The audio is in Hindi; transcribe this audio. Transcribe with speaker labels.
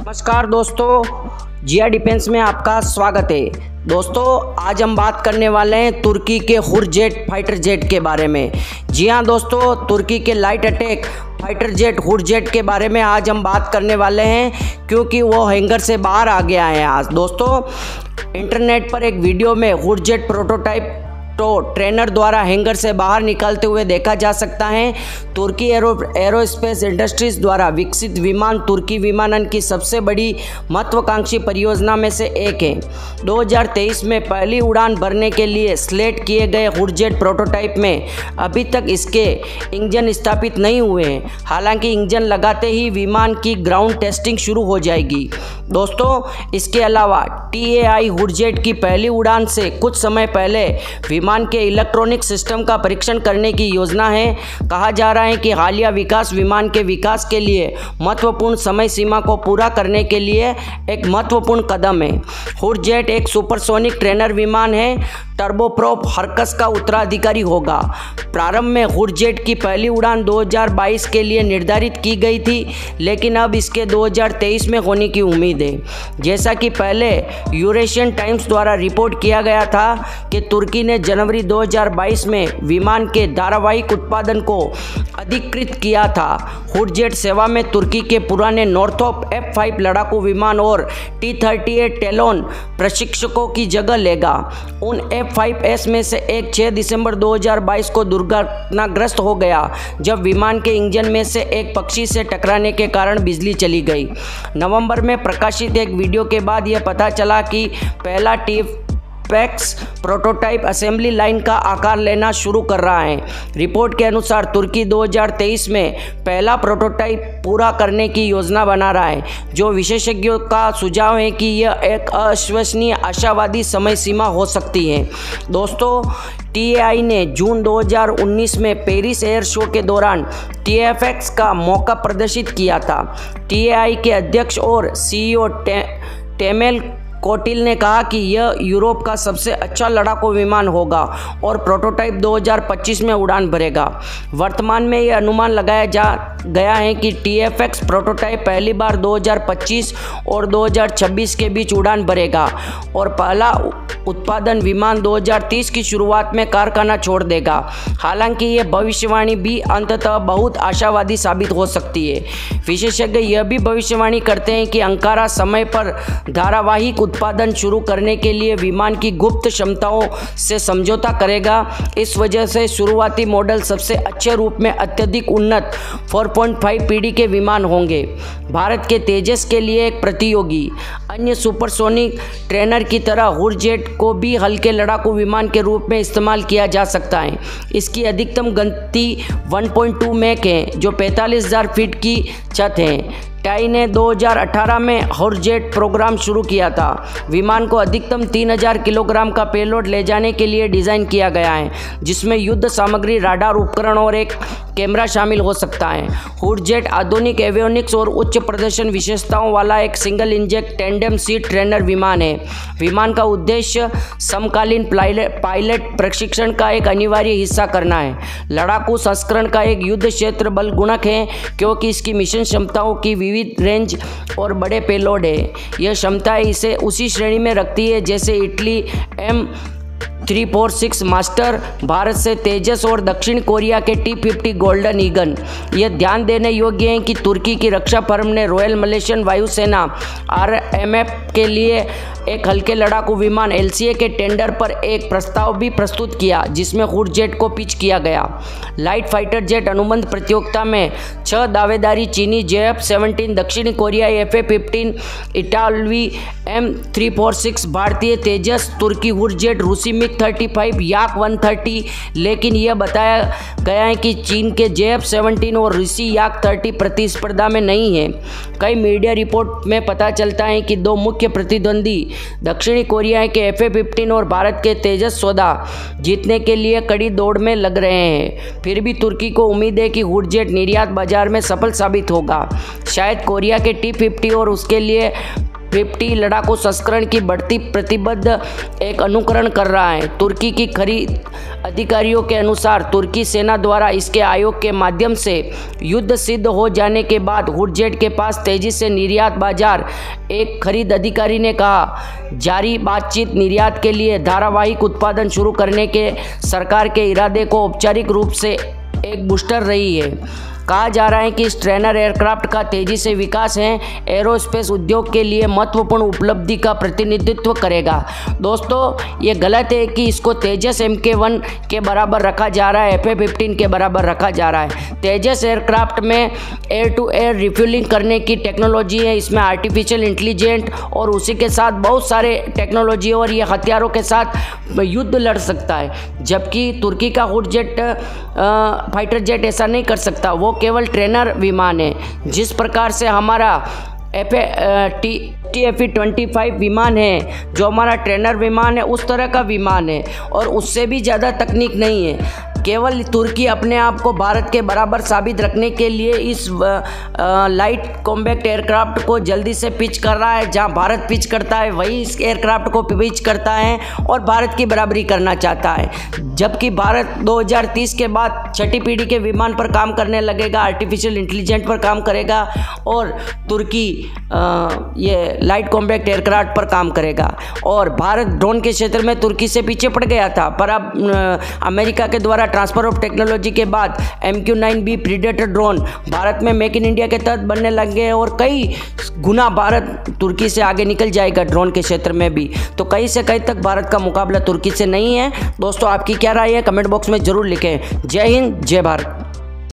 Speaker 1: नमस्कार दोस्तों, जिया डिफेंस में आपका स्वागत है। दोस्तों, आज हम बात करने वाले हैं तुर्की के हुरजेट फाइटर जेट के बारे में। जी हाँ दोस्तों, तुर्की के लाइट अटैक फाइटर जेट हुरजेट के बारे में आज हम बात करने वाले हैं, क्योंकि वो हैंगर से बाहर आ गया है। आज दोस्तों, इंटरनेट पर एक वीडियो में हुरजेट प्रोटोटाइप तो ट्रेनर द्वारा हैंगर से बाहर निकलते हुए देखा जा सकता है। तुर्की एरोस्पेस इंडस्ट्रीज द्वारा विकसित विमान तुर्की विमानन की सबसे बड़ी महत्वाकांक्षी परियोजना में से एक है। 2023 में पहली उड़ान भरने के लिए स्लेट किए गए हुरजेट प्रोटोटाइप में अभी तक इसके इंजन स्थापित नहीं हुए हैं। हालांकि इंजन लगाते ही विमान की ग्राउंड टेस्टिंग शुरू हो जाएगी। दोस्तों, इसके अलावा TAI हुरजेट की पहली उड़ान से कुछ समय पहले विमान के इलेक्ट्रॉनिक सिस्टम का परीक्षण करने की योजना है। कहा जा रहा है कि हालिया विकास विमान के विकास के लिए महत्वपूर्ण समय सीमा को पूरा करने के लिए एक महत्वपूर्ण कदम है। हुरजेट एक सुपरसोनिक ट्रेनर विमान है, टर्बोप्रॉप हरकस का उत्तराधिकारी होगा। प्रारंभ में हुरजेट की पहली उड़ान 2022 के लिए निर्धारित की गई थी, लेकिन अब इसके 2023 में होने की उम्मीद है। जैसा कि पहले यूरेशियन टाइम्स द्वारा रिपोर्ट किया गया था कि तुर्की ने जनवरी 2022 में विमान के धारावाहिक उत्पादन को अधिकृत किया था। हुरजेट सेवा में तुर्की के पुराने नॉर्थरोप F5 लड़ाकू विमान और T-38 टेलोन प्रशिक्षकों की जगह लेगा। उन F5S में से एक 6 दिसंबर 2022 को दुर्घटनाग्रस्त हो गया, जब विमान के इंजन में से एक पक्षी से टकराने के कारण बिजली चली गई। नवंबर में प्रकाशित एक वीडियो के बाद यह पता चला कि पहला T-FX प्रोटोटाइप असेंबली लाइन का आकार लेना शुरू कर रहा है। रिपोर्ट के अनुसार तुर्की 2023 में पहला प्रोटोटाइप पूरा करने की योजना बना रहा है, जो विशेषज्ञों का सुझाव है कि यह एक अविश्वसनीय आशावादी समय सीमा हो सकती है। दोस्तों, TAI ने जून 2019 में पेरिस एयर शो के दौरान TFX का मौका प्रदर्शित किया था। TAI के अध्यक्ष और CEO टेमेल कोटिल ने कहा कि यह यूरोप का सबसे अच्छा लड़ाकू विमान होगा और प्रोटोटाइप 2025 में उड़ान भरेगा। वर्तमान में यह अनुमान लगाया जा गया है कि TFX प्रोटोटाइप पहली बार 2025 और 2026 के बीच उड़ान भरेगा और पहला उत्पादन विमान 2030 की शुरुआत में कारखाना छोड़ देगा। हालांकि यह भविष्यवाणी भी अंततः बहुत आशावादी साबित हो सकती है। विशेषज्ञ यह भी भविष्यवाणी करते हैं कि अंकारा समय पर धारावाहिक उत्पादन शुरू करने के लिए विमान की गुप्त क्षमताओं से समझौता करेगा। इस वजह से शुरुआती मॉडल सबसे अच्छे रूप में अत्यधिक उन्नत 4.5 पीढ़ी के विमान होंगे। भारत के तेजस के लिए एक प्रतियोगी अन्य सुपरसोनिक ट्रेनर की तरह हुरजेट को भी हल्के लड़ाकू विमान के रूप में इस्तेमाल किया जा सकता है। इसकी अधिकतम गति 1.2 मैक है, जो 45,000 फीट की छत है। टाई ने 2018 में हुरजेट प्रोग्राम शुरू किया था। विमान को अधिकतम 3,000 किलोग्राम का पेलोड ले जाने के लिए डिज़ाइन किया गया है, जिसमें युद्ध सामग्री, राडार उपकरण और एक कैमरा शामिल हो सकता है। हुरजेट आधुनिक एवियोनिक्स और उच्च प्रदर्शन विशेषताओं वाला एक single inject tandem seat trainer विमान है। विमान का उद्देश्य समकालीन पायलट प्रशिक्षण का एक अनिवार्य हिस्सा करना है। लड़ाकू संस्करण का एक युद्ध क्षेत्र बल गुणक है, क्योंकि इसकी मिशन क्षमताओं की विविध रेंज और बड़े पेलोड है। यह क्षमताएं इसे उसी श्रेणी में रखती है जैसे इटली M346 मास्टर, भारत से तेजस और दक्षिण कोरिया के T-50 गोल्डन ईगल। यह ध्यान देने योग्य है कि तुर्की की रक्षा फर्म ने रॉयल मलेशियन वायुसेना RMF के लिए एक हल्के लड़ाकू विमान LCA के टेंडर पर एक प्रस्ताव भी प्रस्तुत किया, जिसमें हुरजेट को पिच किया गया। लाइट फाइटर जेट अनुबंध प्रतियोगिता में 6 दावेदारी चीनी JF-17, दक्षिण कोरिया FA-15, इटालवी M346, भारतीय तेजस, तुर्की हुरजेट, रूसी MiG-35, Yak-130। लेकिन यह बताया गया है कि चीन के JF-17 और रूसी Yak-30 प्रतिस्पर्धा में नहीं है। कई मीडिया रिपोर्ट में पता चलता है कि दो मुख्य प्रतिद्वंदी दक्षिणी कोरिया के FA-15 और भारत के तेजस सौदा जीतने के लिए कड़ी दौड़ में लग रहे हैं। फिर भी तुर्की को उम्मीद है कि हुरजेट निर्यात बाजार में सफल साबित होगा। शायद कोरिया के T-50 और उसके लिए F-50 लड़ाकू संस्करण की बढ़ती प्रतिबद्ध एक अनुकरण कर रहा है। तुर्की की खरीद अधिकारियों के अनुसार तुर्की सेना द्वारा इसके आयोग के माध्यम से युद्ध सिद्ध हो जाने के बाद हुरजेट के पास तेजी से निर्यात बाजार। एक खरीद अधिकारी ने कहा, जारी बातचीत निर्यात के लिए धारावाहिक उत्पादन शुरू करने के सरकार के इरादे को औपचारिक रूप से एक बूस्टर रही है। कहा जा रहा है कि इस ट्रेनर एयरक्राफ्ट का तेजी से विकास है एरोस्पेस उद्योग के लिए महत्वपूर्ण उपलब्धि का प्रतिनिधित्व करेगा। दोस्तों ये गलत है कि इसको तेजस MK1 के बराबर रखा जा रहा है, FA-15 के बराबर रखा जा रहा है। तेजस एयरक्राफ्ट में एयर टू एयर रिफ्यूलिंग करने की टेक्नोलॉजी है, इसमें आर्टिफिशियल इंटेलिजेंट और उसी के साथ बहुत सारे टेक्नोलॉजी और ये हथियारों के साथ युद्ध लड़ सकता है। जबकि तुर्की का हुरजेट फाइटर जेट ऐसा नहीं कर सकता, वो केवल ट्रेनर विमान है। जिस प्रकार से हमारा TF-25 विमान है जो हमारा ट्रेनर विमान है, उस तरह का विमान है और उससे भी ज़्यादा तकनीक नहीं है। केवल तुर्की अपने आप को भारत के बराबर साबित रखने के लिए इस लाइट कॉम्बैक्ट एयरक्राफ्ट को जल्दी से पिच कर रहा है। जहां भारत पिच करता है वही इस एयरक्राफ्ट को पिच करता है और भारत की बराबरी करना चाहता है। जबकि भारत 2030 के बाद छठी पीढ़ी के विमान पर काम करने लगेगा, आर्टिफिशियल इंटेलिजेंस पर काम करेगा और तुर्की ये लाइट कॉम्बैक्ट एयरक्राफ्ट पर काम करेगा। और भारत ड्रोन के क्षेत्र में तुर्की से पीछे पड़ गया था, पर अब अमेरिका के द्वारा ट्रांसफर ऑफ टेक्नोलॉजी के बाद MQ-9B प्रीडेटर ड्रोन भारत में मेक इन इंडिया के तहत बनने लगे हैं और कई गुना भारत तुर्की से आगे निकल जाएगा ड्रोन के क्षेत्र में भी। तो कहीं से कहीं तक भारत का मुकाबला तुर्की से नहीं है। दोस्तों आपकी क्या राय है, कमेंट बॉक्स में ज़रूर लिखें। जय हिंद, जय भारत।